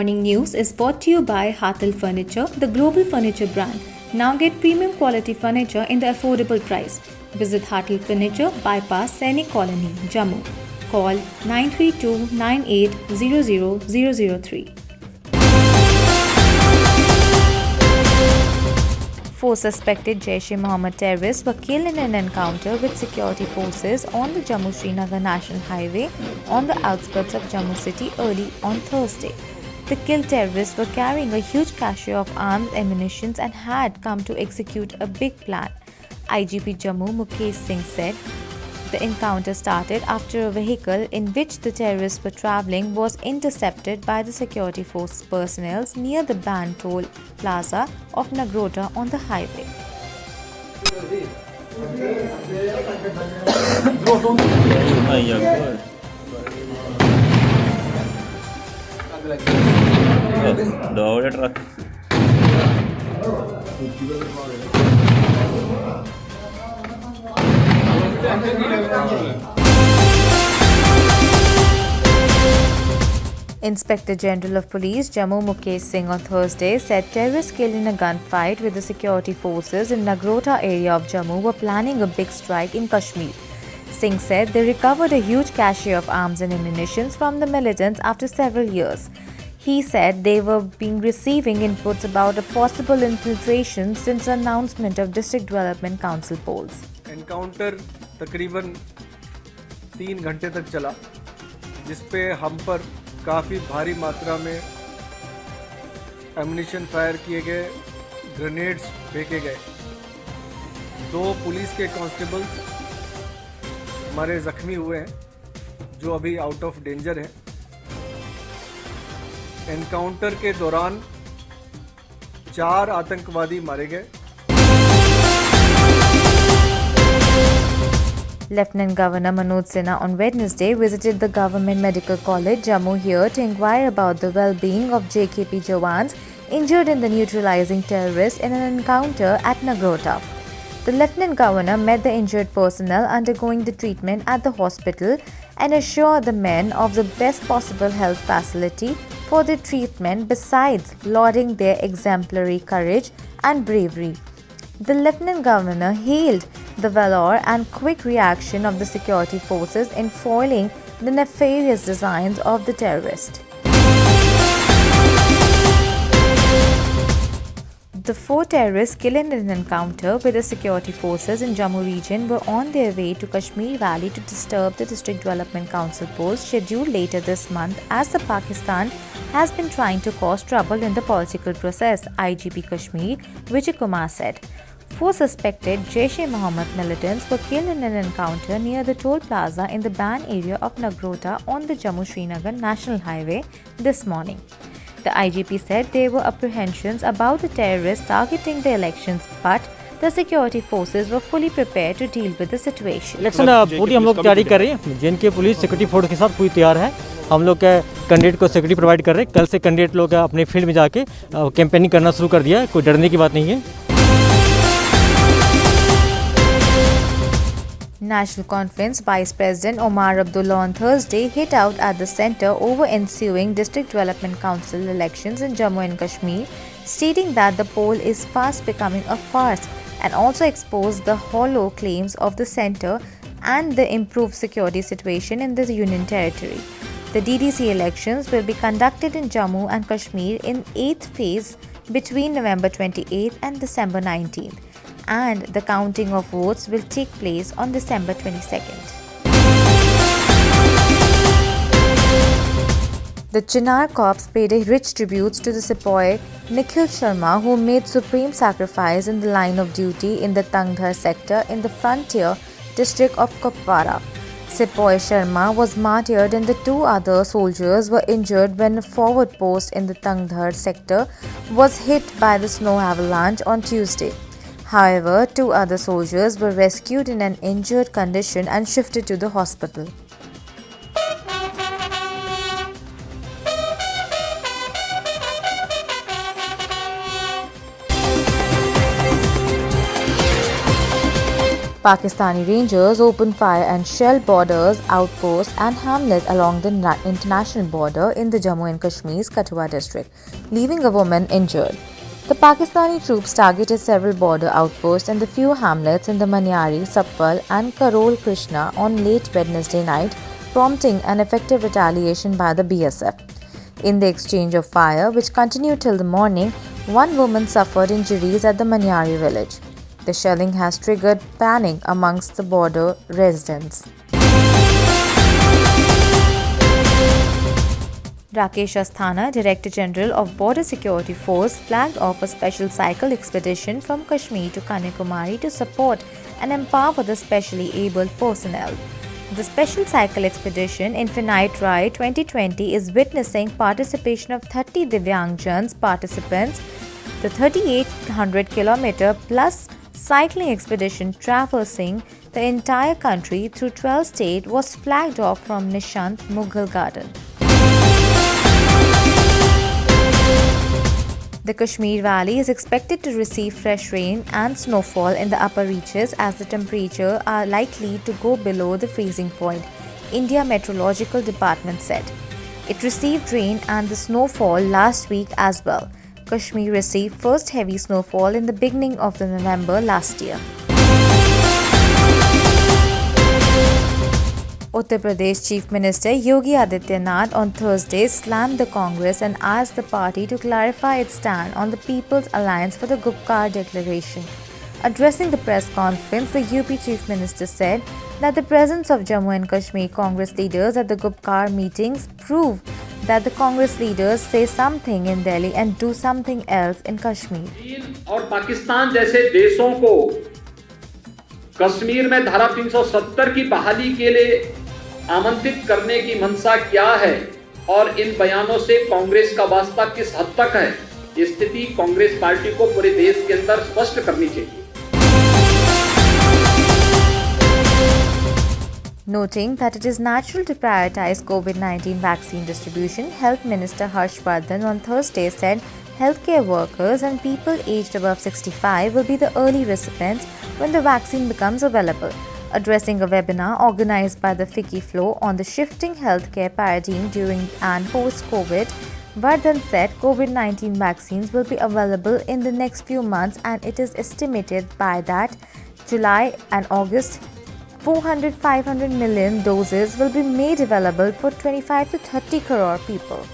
morning news is brought to you by Hathel Furniture, the global furniture brand. Now get premium quality furniture in the affordable price. Visit Hathel Furniture, Bypass, Sainik Colony, Jammu. Call 932 9800 Four suspected Jaish-e-Mohammed terrorists were killed in an encounter with security forces on the Jammu-Srinagar National Highway on the outskirts of Jammu city early on Thursday. The killed terrorists were carrying a huge cache of arms, ammunition and had come to execute a big plan. IGP Jammu Mukesh Singh said the encounter started after a vehicle in which the terrorists were travelling was intercepted by the security force personnel near the Ban Toll Plaza of Nagrota on the highway. Inspector General of Police Jammu Mukesh Singh on Thursday said terrorists killed in a gunfight with the security forces in Nagrota area of Jammu were planning a big strike in Kashmir. Singh said they recovered a huge cache of arms and ammunition from the militants after several years. He said they were receiving inputs about a possible infiltration since the announcement of District Development Council polls. Encounter तकरीबन 3 घंटे तक चला, जिस पे हम पर काफ़ी भारी मात्रा में एम्यूनिशन फायर किए गए, ग्रेनेड्स फेंके गए। 2 पुलिस के कांस्टेबल्स हमारे ज़ख्मी हुए हैं, जो अभी आउट ऑफ डेंजर हैं। एनकाउंटर के दौरान 4 आतंकवादी मारे गए। Lieutenant Governor Manoj Sinha on Wednesday visited the Government Medical College, Jammu here to inquire about the well-being of JKP Jawans injured in the neutralizing terrorists in an encounter at Nagrota. The Lieutenant Governor met the injured personnel undergoing the treatment at the hospital and assured the men of the best possible health facility for their treatment besides lauding their exemplary courage and bravery. The Lieutenant Governor hailed the valor and quick reaction of the security forces in foiling the nefarious designs of the terrorists. The 4 terrorists killed in an encounter with the security forces in Jammu region were on their way to Kashmir Valley to disturb the District Development Council polls scheduled later this month as the Pakistan has been trying to cause trouble in the political process, IGP Kashmir Vijay Kumar said. 4 suspected Jaish-e-Mohammed militants were killed in an encounter near the toll plaza in the Ban area of Nagrota on the Jammu-Srinagar National Highway this morning. The IGP said there were apprehensions about the terrorists targeting the elections, but the security forces were fully prepared to deal with the situation. Election पूरी हम लोग तैयारी कर रहे हैं। JNK police security force के साथ पूरी तैयार है। हम लोग कैंडिडेट को सिक्योरिटी प्रोवाइड कर रहे हैं। कल से कैंडिडेट लोग अपने फील्ड में जाके कैंपेनिंग करना शुरू कर दिया है। कोई डरने की बात नहीं है। National Conference Vice President Omar Abdullah on Thursday hit out at the centre over ensuing District Development Council elections in Jammu and Kashmir, stating that the poll is fast becoming a farce and also exposed the hollow claims of the centre and the improved security situation in the Union Territory. The DDC elections will be conducted in Jammu and Kashmir in 8th phase between November 28th and December 19th. And the counting of votes will take place on December 22nd. The Chinar Corps paid a rich tribute to the sepoy Nikhil Sharma, who made supreme sacrifice in the line of duty in the Tangdhar sector in the frontier district of Kupwara. Sepoy Sharma was martyred and the 2 other soldiers were injured when a forward post in the Tangdhar sector was hit by the snow avalanche on Tuesday. However, 2 other soldiers were rescued in an injured condition and shifted to the hospital. Pakistani Rangers opened fire and shelled borders, outposts and hamlets along the international border in the Jammu and Kashmir's Kathua district, leaving a woman injured. The Pakistani troops targeted several border outposts and the few hamlets in the Manyari, Sapwal and Karol Krishna on late Wednesday night, prompting an effective retaliation by the BSF. In the exchange of fire, which continued till the morning, one woman suffered injuries at the Manyari village. The shelling has triggered panic amongst the border residents. Rakesh Asthana, Director General of Border Security Force, flagged off a special cycle expedition from Kashmir to Kanyakumari to support and empower the specially abled personnel. The Special Cycle Expedition Infinite Ride 2020 is witnessing participation of 30 Divyangjans participants. The 3,800 km plus cycling expedition traversing the entire country through 12 states was flagged off from Nishant Mughal Garden. The Kashmir Valley is expected to receive fresh rain and snowfall in the upper reaches as the temperatures are likely to go below the freezing point, India Meteorological Department said. It received rain and the snowfall last week as well. Kashmir received first heavy snowfall in the beginning of November last year. Uttar Pradesh Chief Minister Yogi Adityanath on Thursday slammed the Congress and asked the party to clarify its stand on the People's Alliance for the Gupkar Declaration. Addressing the press conference, the UP Chief Minister said that the presence of Jammu and Kashmir Congress leaders at the Gupkar meetings prove that the Congress leaders say something in Delhi and do something else in Kashmir. चीन और पाकिस्तान जैसे देशों को कश्मीर में धारा 370 की बहाली के लिए आमंत्रित करने की मंशा क्या है और इन बयानों से कांग्रेस का वास्ता किस हद तक है, स्थिति कांग्रेस पार्टी को पूरे देश के अंदर स्पष्ट करनी चाहिए. Noting that it is natural to prioritize COVID-19 vaccine distribution, Health Minister Harsh Vardhan on Thursday said healthcare workers and people aged above 65 will be the early recipients when the vaccine becomes available. Addressing a webinar organized by the FICCI Flow on the shifting healthcare paradigm during and post-COVID, Vardhan said COVID-19 vaccines will be available in the next few months and it is estimated by that July and August 400-500 million doses will be made available for 25 to 30 crore people.